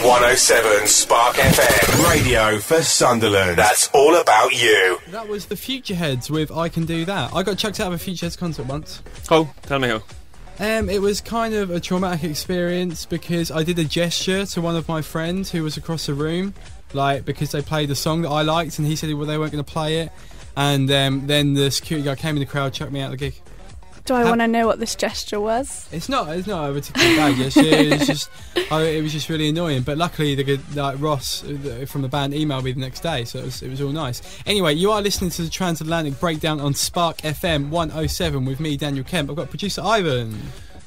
107 Spark FM. Radio for Sunderland. That's all about you. That was the Futureheads with I Can Do That. I got chucked out of a Futureheads concert once. Oh, tell me how. It was kind of a traumatic experience because I did a gesture to one of my friends who was across the room, like because they played a song that I liked, and he said they weren't going to play it, and then the security guard came in the crowd, chucked me out of the gig. Do I want to know what this gesture was? It's not a particularly bad gesture. It was just really annoying. But luckily, Ross from the band emailed me the next day, so it was all nice. Anyway, you are listening to the Transatlantic Breakdown on Spark FM 107 with me, Daniel Kemp. I've got producer Ivan.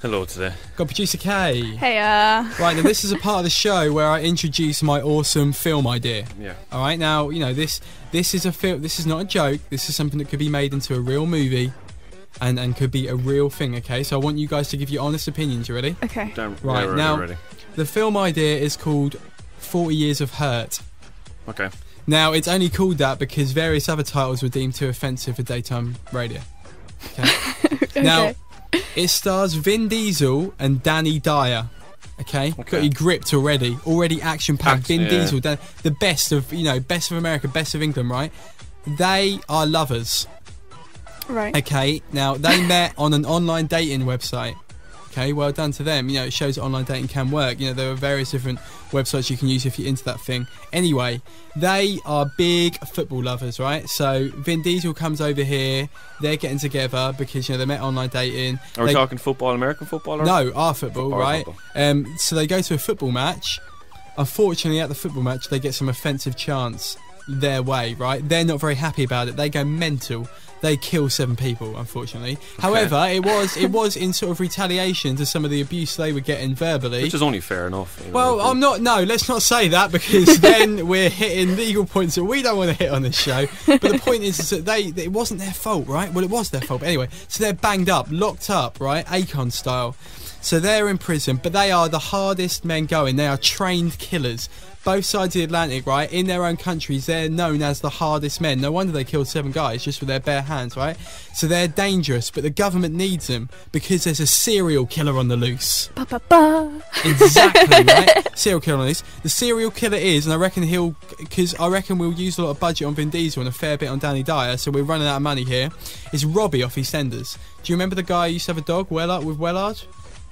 Hello today. Got producer Kay. Heya. Right, now this is a part of the show where I introduce my awesome film idea. Yeah. All right, now this is a film. This is not a joke. This is something that could be made into a real movie. And could be a real thing, okay? So I want you guys to give your honest opinions. You ready? Okay. Right, now, ready. The film idea is called 40 Years of Hurt. Okay. Now, it's only called that because various other titles were deemed too offensive for daytime radio. Okay? Okay. Now, it stars Vin Diesel and Danny Dyer. Okay? Got you gripped already. Already action-packed. Vin Diesel, the best of America, best of England, right? They are lovers. Right. Okay, now they met on an online dating website. Okay, well done to them. It shows that online dating can work. There are various different websites you can use if you're into that thing. Anyway, they are big football lovers, right? So Vin Diesel comes over here. They're getting together because they met online dating. Are we talking football, American football? Or? No, our football, right? Football. So they go to a football match. Unfortunately, at the football match, they get some offensive chants their way, right? They're not very happy about it. They go mental. They kill 7 people, unfortunately. Okay. However, it was in sort of retaliation to some of the abuse they were getting verbally. Which is only fair enough. Well, let's not say that because then we're hitting legal points that we don't want to hit on this show. But the point is that it wasn't their fault, right? Well, it was their fault. But anyway, so they're banged up, locked up, right? Akon style. So they're in prison, but they are the hardest men going. They are trained killers. Both sides of the Atlantic, right? In their own countries, they're known as the hardest men. No wonder they killed 7 guys just with their bare hands, right? So they're dangerous, but the government needs them because there's a serial killer on the loose. Ba, ba, ba. Exactly, right? Serial killer on the loose. The serial killer is, and I reckon we'll use a lot of budget on Vin Diesel and a fair bit on Danny Dyer, so we're running out of money here, is Robbie off EastEnders. Do you remember the guy who used to have a dog, with Wellard?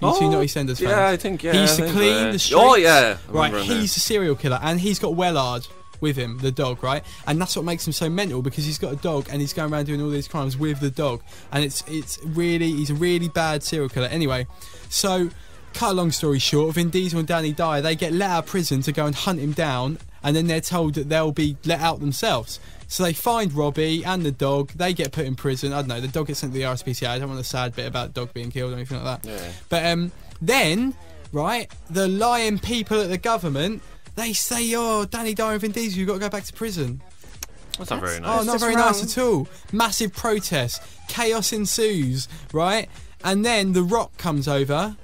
You two not EastEnders fans? Yeah, I think, yeah. He used to clean the streets. Oh, yeah. Right, he's a serial killer, and he's got Wellard with him, the dog, right? And that's what makes him so mental, because he's got a dog, and he's going around doing all these crimes with the dog. And he's a really bad serial killer. Anyway, so, cut a long story short, Vin Diesel and Danny Dyer, they get let out of prison to go and hunt him down, and then they're told that they'll be let out themselves. So they find Robbie and the dog. They get put in prison. I don't know. The dog gets sent to the RSPCA. I don't want the sad bit about the dog being killed or anything like that. Yeah. But then, right, the lying people at the government, they say, "Oh, Danny Dyer and Vin Diesel, you've got to go back to prison." That's not very nice. Oh, not very nice at all. Massive protest. Chaos ensues, right? And then The Rock comes over,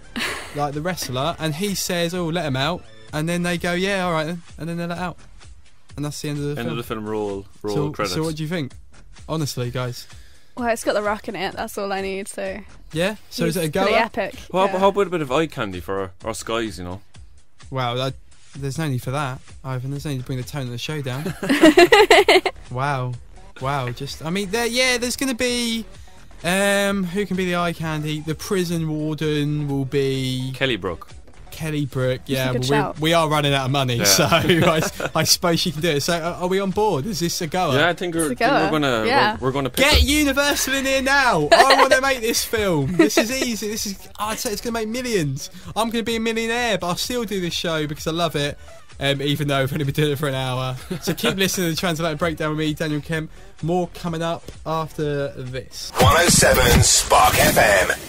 like the wrestler, and he says, "Oh, let him out." And then they go, "Yeah, all right then." And then they're let out. And that's the end of the film. End of the film, roll credits. So what do you think? Honestly, guys. Well, it's got The Rock in it. That's all I need, so... Yeah? So is it a goer? Pretty epic. Well, how about a bit of eye candy for our skies, Wow, there's no need for that, Ivan. There's no need to bring the tone of the show down. Wow. Just, I mean, there's going to be... who can be the eye candy? The prison warden will be... Kelly Brook, yeah. Well, we are running out of money, so I suppose she can do it. So are we on board? Is this a goer? Yeah, I think we're gonna pick get Universal in here now. I want to make this film. This is easy. I'd say it's gonna make millions. I'm gonna be a millionaire, but I'll still do this show because I love it. Even though I've only been doing it for an hour. So keep listening to the Transatlantic Breakdown with me, Daniel Kemp. More coming up after this. 107 Spark FM.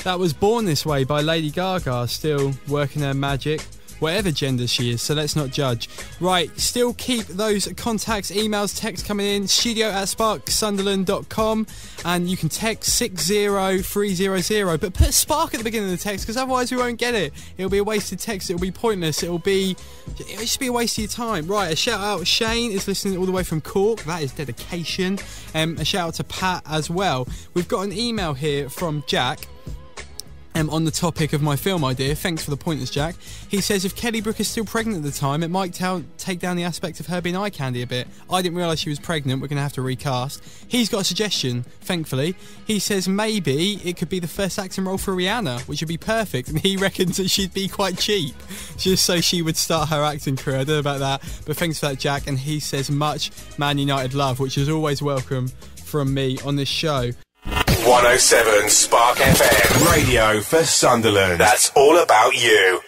That was Born This Way by Lady Gaga, still working her magic, whatever gender she is, so let's not judge. Right, still keep those contacts, emails, texts coming in, studio@sparksunderland.com, and you can text 60300, but put Spark at the beginning of the text, because otherwise we won't get it. It'll be a wasted text, it'll be pointless, it'll just be a waste of your time. Right, a shout out, Shane is listening all the way from Cork, that is dedication. A shout out to Pat as well. We've got an email here from Jack. On the topic of my film idea, thanks for the pointers, Jack. He says if Kelly Brook is still pregnant at the time, it might take down the aspect of her being eye candy a bit. I didn't realise she was pregnant. We're going to have to recast. He's got a suggestion, thankfully. He says maybe it could be the first acting role for Rihanna, which would be perfect, and he reckons that she'd be quite cheap, just so she would start her acting career. I don't know about that, but thanks for that, Jack. And he says much Man United love, which is always welcome from me on this show. 107 Spark FM, radio for Sunderland. That's all about you.